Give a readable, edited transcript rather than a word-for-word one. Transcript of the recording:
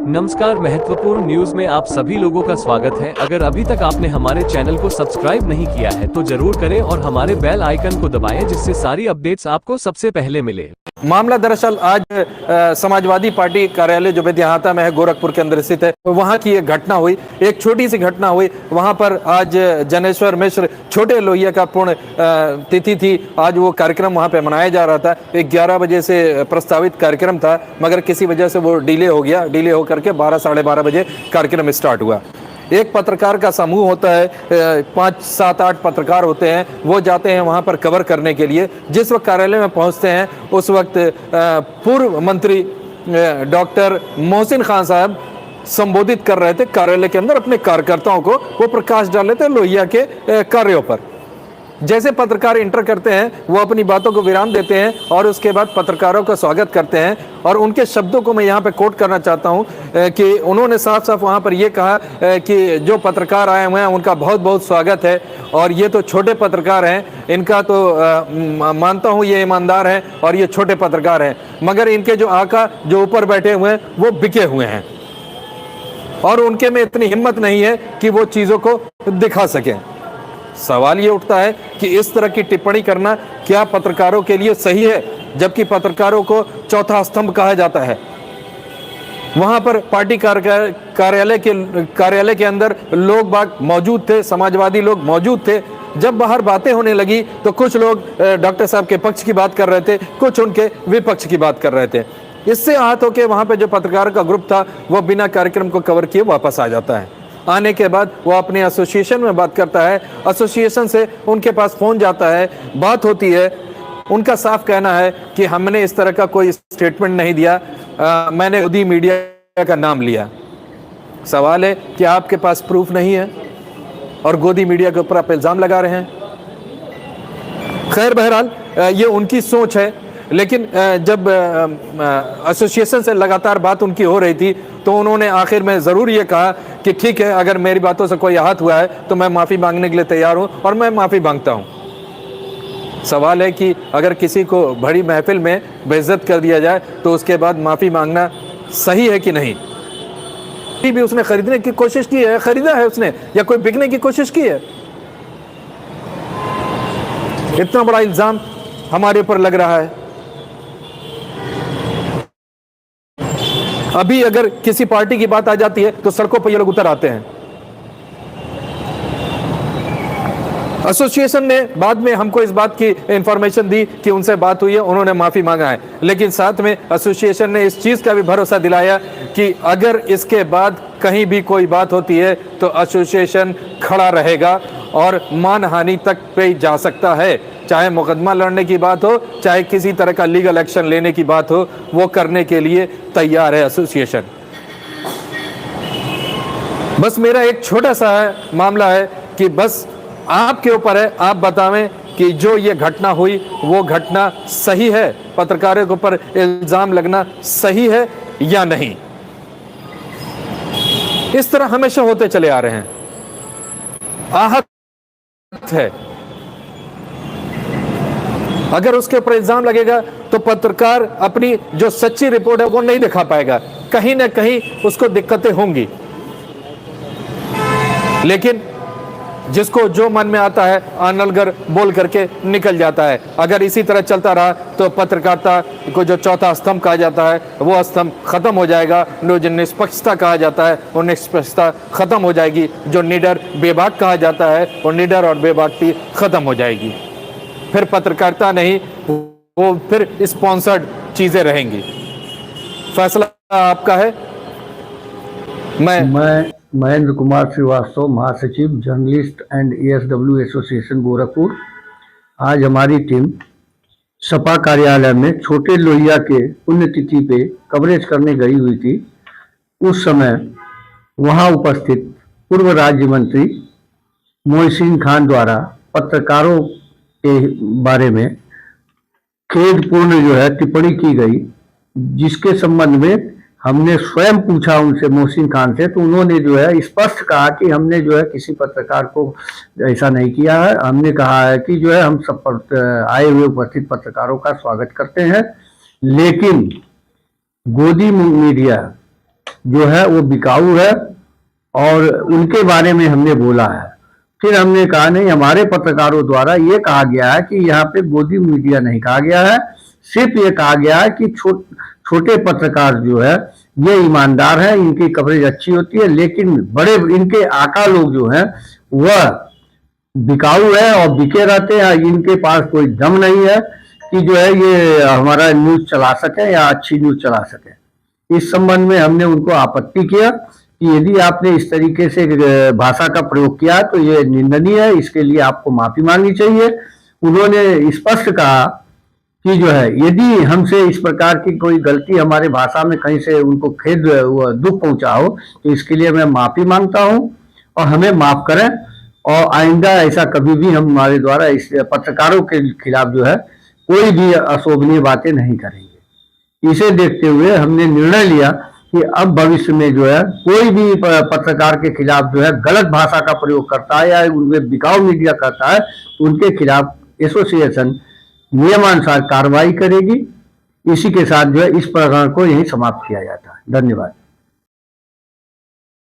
नमस्कार, महत्वपूर्ण न्यूज में आप सभी लोगों का स्वागत है। अगर अभी तक आपने हमारे चैनल को सब्सक्राइब नहीं किया है तो जरूर करें और हमारे बेल आइकन को दबाएं, जिससे सारी अपडेट्स आपको सबसे पहले मिले। मामला दरअसल आज समाजवादी पार्टी कार्यालय जो बेतिहाता में है, गोरखपुर के अंदर स्थित है, वहां की एक घटना हुई, एक छोटी सी घटना हुई। वहां पर आज जनेश्वर मिश्र छोटे लोहिया का पूर्ण तिथि थी। आज वो कार्यक्रम वहां पे मनाया जा रहा था। 11 बजे से प्रस्तावित कार्यक्रम था, मगर किसी वजह से वो डिले हो गया। डिले होकर के 12 साढ़े 12 बजे कार्यक्रम स्टार्ट हुआ। एक पत्रकार का समूह होता है, 5, 7, 8 पत्रकार होते हैं। वो जाते हैं वहां पर कवर करने के लिए। जिस वक्त कार्यालय में पहुंचते हैं उस वक्त पूर्व मंत्री डॉक्टर मोहसिन खान साहब संबोधित कर रहे थे कार्यालय के अंदर अपने कार्यकर्ताओं को। वो प्रकाश डाल रहे थे लोहिया के कार्यों पर। जैसे पत्रकार इंटर करते हैं वो अपनी बातों को विराम देते हैं और उसके बाद पत्रकारों का स्वागत करते हैं। और उनके शब्दों को मैं यहाँ पे कोट करना चाहता हूँ कि उन्होंने साफ साफ वहाँ पर ये कहा कि जो पत्रकार आए हुए हैं उनका बहुत बहुत स्वागत है, और ये तो छोटे पत्रकार हैं, इनका तो मानता हूँ ये ईमानदार हैं और ये छोटे पत्रकार हैं, मगर इनके जो आका जो ऊपर बैठे हुए हैं वो बिके हुए हैं और उनके में इतनी हिम्मत नहीं है कि वो चीज़ों को दिखा सकें। सवाल ये उठता है कि इस तरह की टिप्पणी करना क्या पत्रकारों के लिए सही है, जबकि पत्रकारों को चौथा स्तंभ कहा जाता है। वहां पर पार्टी कार्यालय के अंदर लोग बाग मौजूद थे, समाजवादी लोग मौजूद थे। जब बाहर बातें होने लगी तो कुछ लोग डॉक्टर साहब के पक्ष की बात कर रहे थे, कुछ उनके विपक्ष की बात कर रहे थे। इससे आहत होकर वहां पर जो पत्रकारों का ग्रुप था वो बिना कार्यक्रम को कवर किए वापस आ जाता है। आने के बाद वो अपने एसोसिएशन में बात करता है, एसोसिएशन से उनके पास फोन जाता है, बात होती है। उनका साफ कहना है कि हमने इस तरह का कोई स्टेटमेंट नहीं दिया, मैंने गोदी मीडिया का नाम लिया। सवाल है कि आपके पास प्रूफ नहीं है और गोदी मीडिया के ऊपर आप इल्ज़ाम लगा रहे हैं। खैर, बहरहाल ये उनकी सोच है, लेकिन जब एसोसिएशन से लगातार बात उनकी हो रही थी तो उन्होंने आखिर में ज़रूर ये कहा कि ठीक है, अगर मेरी बातों से कोई आहत हुआ है तो मैं माफ़ी मांगने के लिए तैयार हूं और मैं माफ़ी मांगता हूं। सवाल है कि अगर किसी को बड़ी महफिल में बेइज्जत कर दिया जाए तो उसके बाद माफ़ी मांगना सही है कि नहीं। भी उसने खरीदने की कोशिश की है, खरीदा है उसने, या कोई बिकने की कोशिश की है? इतना बड़ा इल्ज़ाम हमारे ऊपर लग रहा है। अभी अगर किसी पार्टी की बात आ जाती है तो सड़कों पर ये लोग उतर आते हैं। एसोसिएशन ने बाद में हमको इस बात की इंफॉर्मेशन दी कि उनसे बात हुई है, उन्होंने माफी मांगा है, लेकिन साथ में एसोसिएशन ने इस चीज का भी भरोसा दिलाया कि अगर इसके बाद कहीं भी कोई बात होती है तो एसोसिएशन खड़ा रहेगा और मानहानि तक पे जा सकता है। चाहे मुकदमा लड़ने की बात हो, चाहे किसी तरह का लीगल एक्शन लेने की बात हो, वो करने के लिए तैयार है एसोसिएशन। बस मेरा एक छोटा सा मामला है कि बस आपके ऊपर है, आप बतावें कि जो ये घटना हुई वो घटना सही है, पत्रकारों के ऊपर इल्जाम लगना सही है या नहीं। इस तरह हमेशा होते चले आ रहे हैं। आहत है, अगर उसके ऊपर इल्जाम लगेगा तो पत्रकार अपनी जो सच्ची रिपोर्ट है वो नहीं दिखा पाएगा, कहीं ना कहीं उसको दिक्कतें होंगी। लेकिन जिसको जो मन में आता है आनलगर बोल करके निकल जाता है। अगर इसी तरह चलता रहा तो पत्रकारिता को जो चौथा स्तंभ कहा जाता है वो स्तंभ खत्म हो जाएगा। जो निष्पक्षता कहा जाता है वो निष्पक्षता खत्म हो जाएगी। जो निडर बेबाक कहा जाता है वो निडर और बेबाकी खत्म हो जाएगी। फिर पत्रकारिता नहीं, वो फिर स्पॉन्सर्ड चीजें रहेंगी। फैसला आपका है। मैं महेंद्र कुमार श्रीवास्तव, महासचिव journalist and ASW association Gorakhpur. आज हमारी टीम सपा कार्यालय में छोटे लोहिया के पुण्यतिथि पे कवरेज करने गई हुई थी। उस समय वहां उपस्थित पूर्व राज्य मंत्री मोहसिन खान द्वारा पत्रकारों के बारे में खेदपूर्ण जो है टिप्पणी की गई, जिसके संबंध में हमने स्वयं पूछा उनसे, मोहसिन खान से, तो उन्होंने जो है स्पष्ट कहा कि हमने जो है किसी पत्रकार को ऐसा नहीं किया है। हमने कहा है कि जो है हम सब आए हुए उपस्थित पत्रकारों का स्वागत करते हैं, लेकिन गोदी मीडिया जो है वो बिकाऊ है और उनके बारे में हमने बोला है। फिर हमने कहा नहीं, हमारे पत्रकारों द्वारा ये कहा गया है कि यहाँ पे गोदी मीडिया नहीं कहा गया है, सिर्फ ये कहा गया है कि छोटे पत्रकार जो है ये ईमानदार है, इनकी कवरेज अच्छी होती है, लेकिन बड़े इनके आका लोग जो हैं वह बिकाऊ है और बिके रहते हैं, इनके पास कोई दम नहीं है कि जो है ये हमारा न्यूज चला सके या अच्छी न्यूज चला सके। इस संबंध में हमने उनको आपत्ति किया कि यदि आपने इस तरीके से भाषा का प्रयोग किया तो ये निंदनीय है, इसके लिए आपको माफी मांगनी चाहिए। उन्होंने स्पष्ट कहा कि जो है यदि हमसे इस प्रकार की कोई गलती हमारे भाषा में कहीं से उनको खेद दुख पहुंचा हो तो इसके लिए मैं माफी मांगता हूं और हमें माफ करें, और आइंदा ऐसा कभी भी हम हमारे द्वारा इस पत्रकारों के खिलाफ जो है कोई भी अशोभनीय बातें नहीं करेंगे। इसे देखते हुए हमने निर्णय लिया कि अब भविष्य में जो है कोई भी पत्रकार के खिलाफ जो है गलत भाषा का प्रयोग करता है या उनमें बिकाऊ मीडिया करता है तो उनके खिलाफ एसोसिएशन नियमानुसार कार्रवाई करेगी। इसी के साथ जो है इस प्रकरण को यही समाप्त किया जाता है। धन्यवाद।